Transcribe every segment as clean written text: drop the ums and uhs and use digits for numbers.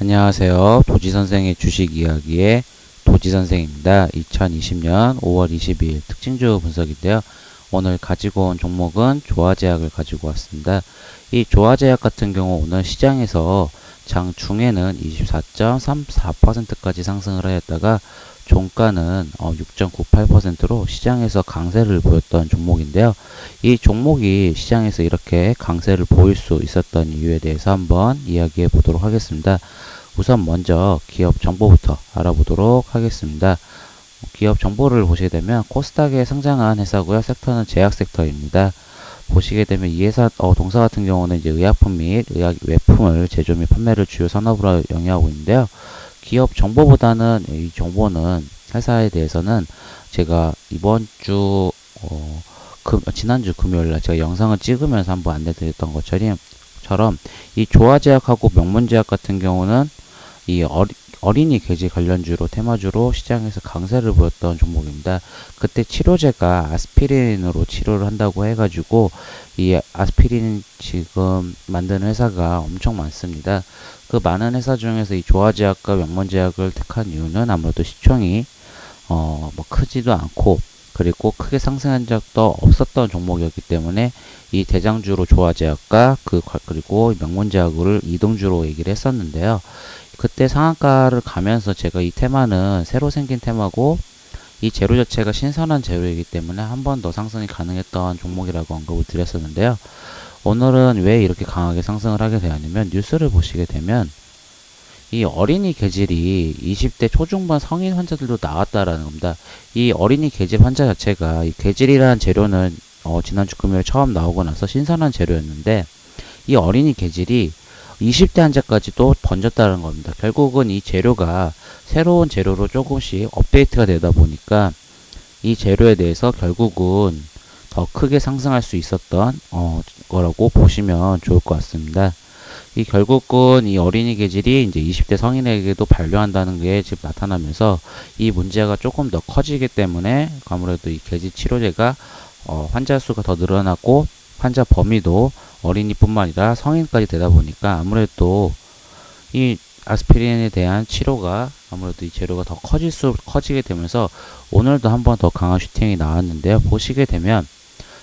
안녕하세요. 도지선생의 주식이야기의 도지선생입니다. 2020년 5월 22일 특징주 분석인데요. 오늘 가지고 온 종목은 조화제약을 가지고 왔습니다. 이 조화제약 같은 경우 오늘 시장에서 장중에는 24.34%까지 상승을 하였다가 종가는 6.98%로 시장에서 강세를 보였던 종목인데요. 이 종목이 시장에서 이렇게 강세를 보일 수 있었던 이유에 대해서 한번 이야기해 보도록 하겠습니다. 우선 먼저 기업 정보부터 알아보도록 하겠습니다. 기업 정보를 보시게 되면 코스닥에 상장한 회사고요. 섹터는 제약 섹터입니다. 보시게 되면 이 회사 동사 같은 경우는 이제 의약품 및 의약 외품을 제조 및 판매를 주요 산업으로 영위하고 있는데요. 기업 정보보다는 이 정보는 회사에 대해서는 제가 이번 주 지난주 금요일날 제가 영상을 찍으면서 한번 안내드렸던 것처럼 이 조화제약하고 명문제약 같은 경우는 이 어린이 계지 관련주로 테마주로 시장에서 강세를 보였던 종목입니다. 그때 치료제가 아스피린으로 치료를 한다고 해가지고 이 아스피린 지금 만드는 회사가 엄청 많습니다. 그 많은 회사 중에서 이 조화제약과 명문제약을 택한 이유는 아무래도 시총이 뭐 크지도 않고 그리고 크게 상승한 적도 없었던 종목이었기 때문에 이 대장주로 조화제약과 그리고 명문제약을 이동주로 얘기를 했었는데요. 그때 상한가를 가면서 제가 이 테마는 새로 생긴 테마고 이 재료 자체가 신선한 재료이기 때문에 한 번 더 상승이 가능했던 종목이라고 언급을 드렸었는데요. 오늘은 왜 이렇게 강하게 상승을 하게 되었냐면 뉴스를 보시게 되면 이 어린이 계질이 20대 초중반 성인 환자들도 나왔다라는 겁니다. 이 어린이 계질 환자 자체가 이 계질이라는 재료는 지난주 금요일 처음 나오고 나서 신선한 재료였는데 이 어린이 계질이 20대 환자까지도 번졌다는 겁니다. 결국은 이 재료가 새로운 재료로 조금씩 업데이트가 되다 보니까 이 재료에 대해서 결국은 더 크게 상승할 수 있었던 거라고 보시면 좋을 것 같습니다. 이 결국은 이 어린이 계질이 이제 20대 성인에게도 반려한다는 게 지금 나타나면서 이 문제가 조금 더 커지기 때문에 아무래도 이 계질 치료제가 환자 수가 더 늘어나고 환자 범위도 어린이뿐만 아니라 성인까지 되다 보니까 아무래도 이 아스피린에 대한 치료가 아무래도 이 재료가 더 커지게 되면서 오늘도 한 번 더 강한 슈팅이 나왔는데요. 보시게 되면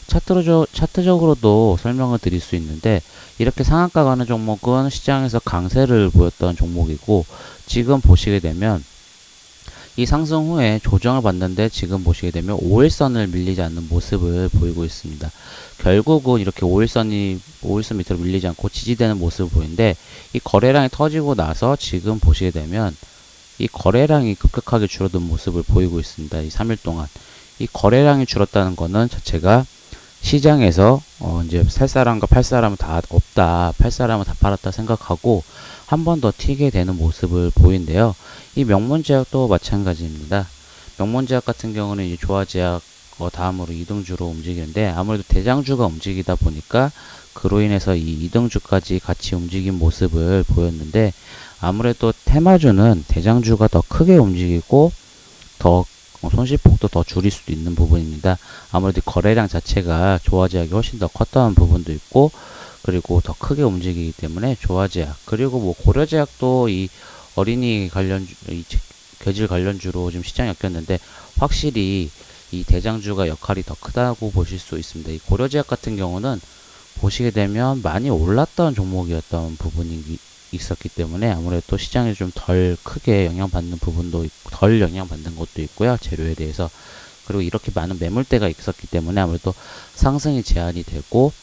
차트적으로도 설명을 드릴 수 있는데 이렇게 상한가 가는 종목은 시장에서 강세를 보였던 종목이고 지금 보시게 되면 이 상승 후에 조정을 받는데 지금 보시게 되면 5일선을 밀리지 않는 모습을 보이고 있습니다. 결국은 이렇게 5일선 밑으로 밀리지 않고 지지되는 모습을 보이는데 이 거래량이 터지고 나서 지금 보시게 되면 이 거래량이 급격하게 줄어든 모습을 보이고 있습니다. 이 3일 동안 이 거래량이 줄었다는 거는 자체가 시장에서 이제 살 사람과 팔 사람은 다 없다, 팔 사람은 다 팔았다 생각하고 한 번 더 튀게 되는 모습을 보이는데요. 이 명문제약도 마찬가지입니다. 명문제약 같은 경우는 이 조화제약 다음으로 이등주로 움직이는데 아무래도 대장주가 움직이다 보니까 그로 인해서 이 이등주까지 같이 움직인 모습을 보였는데 아무래도 테마주는 대장주가 더 크게 움직이고 더 손실폭도 더 줄일 수도 있는 부분입니다. 아무래도 거래량 자체가 조화제약이 훨씬 더 컸던 부분도 있고 그리고 더 크게 움직이기 때문에 조화제약 그리고 뭐 고려제약도 이 어린이 관련주 이 계질 관련주로 지금 시장이 엮였는데 확실히 이 대장주가 역할이 더 크다고 보실 수 있습니다. 이 고려제약 같은 경우는 보시게 되면 많이 올랐던 종목이었던 부분이 있었기 때문에 아무래도 시장에 좀 덜 크게 영향받는 부분도 덜 영향받는 것도 있고요. 재료에 대해서 그리고 이렇게 많은 매물대가 있었기 때문에 아무래도 상승이 제한이 되고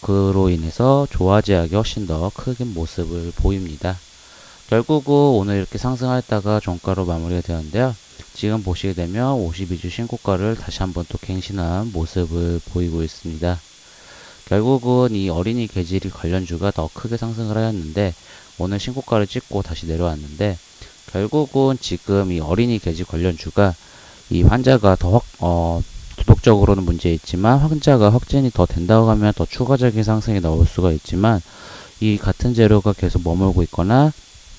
그로 인해서 조화제약이 훨씬 더 큰 모습을 보입니다. 결국은 오늘 이렇게 상승하였다가 종가로 마무리가 되었는데요. 지금 보시게 되면 52주 신고가를 다시 한번 또 갱신한 모습을 보이고 있습니다. 결국은 이 어린이 계질 관련주가 더 크게 상승을 하였는데 오늘 신고가를 찍고 다시 내려왔는데 결국은 지금 이 어린이 계질 관련주가 이 환자가 더 도덕적으로는 문제 있지만 환자가 확진이 더 된다고 하면 더 추가적인 상승이 나올 수가 있지만 이 같은 재료가 계속 머물고 있거나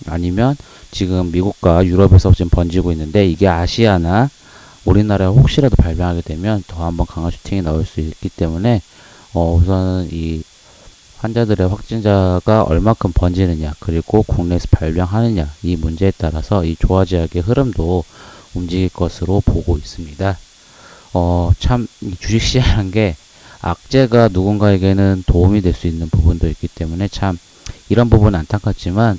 아니면 지금 미국과 유럽에서 지금 번지고 있는데 이게 아시아나 우리나라에 혹시라도 발병하게 되면 더 한번 강한 슈팅이 나올 수 있기 때문에 우선은 이 환자들의 확진자가 얼마큼 번지느냐, 그리고 국내에서 발병하느냐, 이 문제에 따라서 이 조화제약의 흐름도 움직일 것으로 보고 있습니다. 참, 이 주식시장이란 게 악재가 누군가에게는 도움이 될 수 있는 부분도 있기 때문에 참, 이런 부분은 안타깝지만,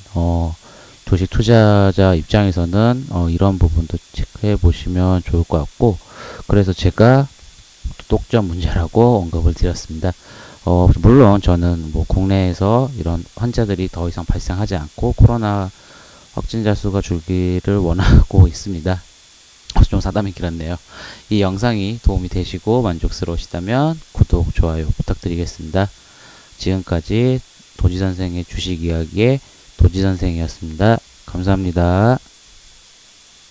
주식 투자자 입장에서는, 이런 부분도 체크해 보시면 좋을 것 같고, 그래서 제가 독점 문제라고 언급을 드렸습니다. 물론 저는 뭐 국내에서 이런 환자들이 더 이상 발생하지 않고 코로나 확진자 수가 줄기를 원하고 있습니다. 좀 사담이 길었네요. 이 영상이 도움이 되시고 만족스러우시다면 구독, 좋아요 부탁드리겠습니다. 지금까지 도지선생의 주식 이야기의 도지선생이었습니다. 감사합니다.